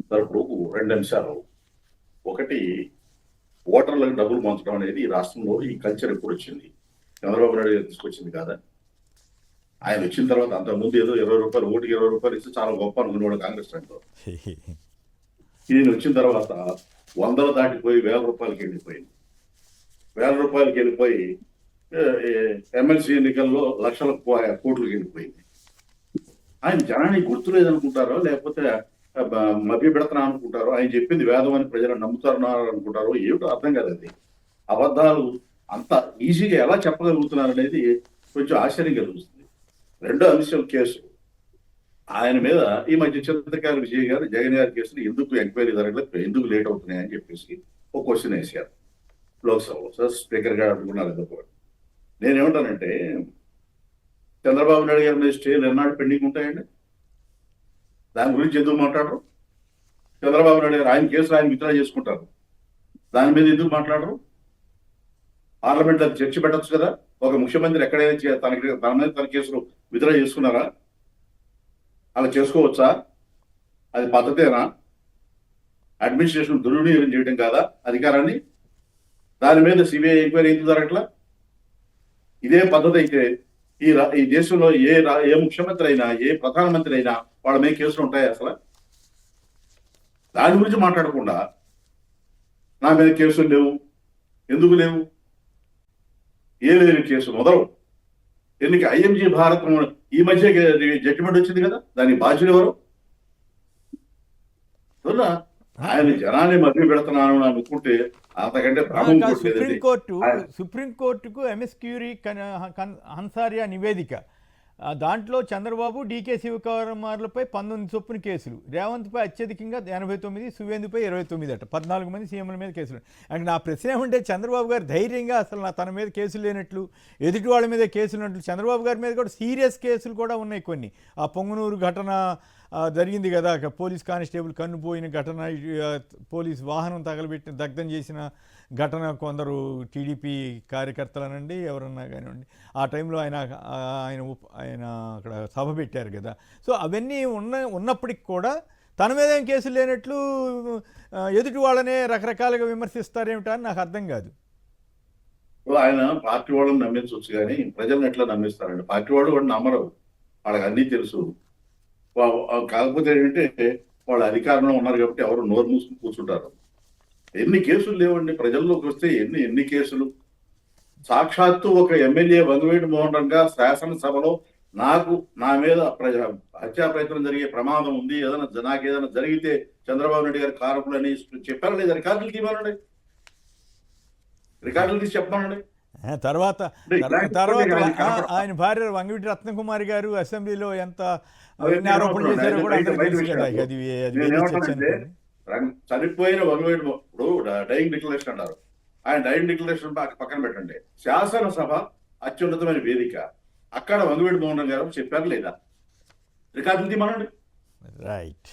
Sir ఇప్పుడు రెండు అంశాలు. ఒకటి, ఓటర్లకు డబ్బులు పంచడం అనేది ఈ రాష్ట్రంలో ఈ కల్చర్ ఎప్పుడు వచ్చింది? చంద్రబాబు నాయుడు గారు తీసుకొచ్చింది కాదా? ఆయన వచ్చిన తర్వాత అంతకుముందు ఏదో 20 రూపాయలు, ఓటుకి 20 రూపాయలు ఇస్తే చాలా గొప్ప అనుకునేవాడు కాంగ్రెస్ టైంలో. ఈయన వచ్చిన తర్వాత వందలు దాటిపోయి రూపాయలకి వెళ్ళిపోయింది. రూపాయలకి వెళ్ళిపోయి ఎమ్మెల్సీ ఎన్నికల్లో లక్షల కోట్లకి వెళ్ళిపోయింది. ఆయన జనానికి గుర్తులేదనుకుంటారో లేకపోతే మభ్య పెడతాను అనుకుంటారో, ఆయన చెప్పింది వేదం అని ప్రజలు నమ్ముతున్నారు అనుకుంటారో ఏమిటో అర్థం కాదు. అది అబద్ధాలు అంత ఈజీగా ఎలా చెప్పగలుగుతున్నారు అనేది కొంచెం ఆశ్చర్యం కలుగుతుంది. రెండో అంశం కేసు. ఆయన మీద ఈ మధ్య చింతకాయల విజయ్ గారు జగన్ గారి కేసులు ఎందుకు ఎంక్వైరీ జరగలేదు, ఎందుకు లేట్ అవుతున్నాయని చెప్పేసి ఒక క్వశ్చన్ వేశారు లోక్సభలో. సార్ స్పీకర్ గారు అడుగున్నారు ఎందుకు. నేనేమంటానంటే, చంద్రబాబు నాయుడు గారి మీద స్టేలు ఎన్నాడు పెండింగ్ ఉంటాయండి? దాని గురించి ఎందుకు మాట్లాడరు? చంద్రబాబు నాయుడు గారు ఆయన కేసులు ఆయన విత్డ్రా చేసుకుంటారు, దాని మీద ఎందుకు మాట్లాడరు? పార్లమెంట్ అది చర్చ పెట్టచ్చు కదా. ఒక ముఖ్యమంత్రి ఎక్కడైనా తన మీద తన కేసులు విత్డ్రా చేసుకున్నారా? అలా చేసుకోవచ్చా? అది పద్ధతేనా? అడ్మినిస్ట్రేషన్ దుర్వినియోగం చేయడం కాదా అధికారాన్ని? దాని మీద సిబిఐ ఎంక్వైరీ ఎందుకు జరగట్లా? ఇదే పద్ధతి అయితే ఈ దేశంలో ఏ ముఖ్యమంత్రి అయినా, ఏ ప్రధానమంత్రి అయినా వాళ్ళ మీద కేసులు ఉంటాయి అసలు? దాని గురించి మాట్లాడకుండా నా మీద కేసులు లేవు, ఎందుకు లేవు? ఏ లేదు కేసు మొదలు ఎన్నిక ఐఎంజీ భారత్ ఈ మధ్య జడ్జిమెంట్ వచ్చింది కదా, దానికి బాధ్యులు ఎవరు? ఆయన జనాన్ని మధ్య పెడుతున్నాను అనుకుంటే అంతకంటే సుప్రీంకోర్టుకు ఎంఎస్ క్యూరీ హన్సారియా నివేదిక, దాంట్లో చంద్రబాబు డీకే శివకుమార్లపై 19 చొప్పున కేసులు, రేవంత్పై అత్యధికంగా 89, సువేందుపై 29 అట, 14 మంది సీఎంల మీద కేసులు. అండ్ నా ప్రశ్న ఏమంటే, చంద్రబాబు గారు ధైర్యంగా అసలు తన మీద కేసులు లేనట్లు, ఎదుటి వాళ్ళ మీద కేసులు ఉన్నట్లు, చంద్రబాబు గారి మీద కూడా సీరియస్ కేసులు కూడా ఉన్నాయి కొన్ని. ఆ పొంగనూరు ఘటన జరిగింది కదా, పోలీస్ కానిస్టేబుల్ కన్నుపోయిన ఘటన, పోలీస్ వాహనం తగలబెట్టిన దగ్ధం చేసిన ఘటన, కొందరు టీడీపీ కార్యకర్తలనండి ఎవరన్నా కానివ్వండి, ఆ టైంలో ఆయన అక్కడ సభ పెట్టారు కదా. సో అవన్నీ ఉన్నప్పటికి కూడా తన మీద ఏం కేసులు లేనట్లు ఎదుటి వాళ్ళనే రకరకాలుగా విమర్శిస్తారేమిటా అని నాకు అర్థం కాదు. ఆయన పార్టీ వాళ్ళని నమ్మించవచ్చు కానీ ప్రజలను ఎట్లా నమ్మిస్తారండి? పార్టీ వాళ్ళు నమ్మరు, వాళ్ళకి అన్నీ తెలుసు. కాకపోతే ఏంటంటే వాళ్ళు అధికారంలో ఉన్నారు కాబట్టి ఎవరు నోరు మూసుకుని కూర్చుంటారు. ఎన్ని కేసులు లేవండి ప్రజల్లోకి వస్తే, ఎన్ని కేసులు. సాక్షాత్తు ఒక ఎమ్మెల్యే వంగవీటి మోహన్ రంగా శాసనసభలో నా మీద హత్యా ప్రయత్నం జరిగే ప్రమాదం ఉంది, నాకు ఏదైనా జరిగితే చంద్రబాబు నాయుడు గారి కారకులు అని చెప్పారా లేదా? రికార్డులు తీయమనండి, రికార్డులు తీసి చెప్పమనండి. తర్వాత ఆయన భార్య వంగవీటి రత్నకుమారి గారు అసెంబ్లీలో ఎంత ఆరోపణలు చేశారో కూడా తెలుసు కదా. చనిపోయిన వంగవీటి ఇప్పుడు డైయింగ్ డిక్లరేషన్ అంటారు, ఆయన డైయింగ్ డిక్లరేషన్ పక్కన పెట్టండి. శాసనసభ అత్యున్నతమైన వేదిక, అక్కడ వంగవీటి మోహన్ గారు చెప్పారు లేదా? రికార్డులు తీయమనండి. రైట్.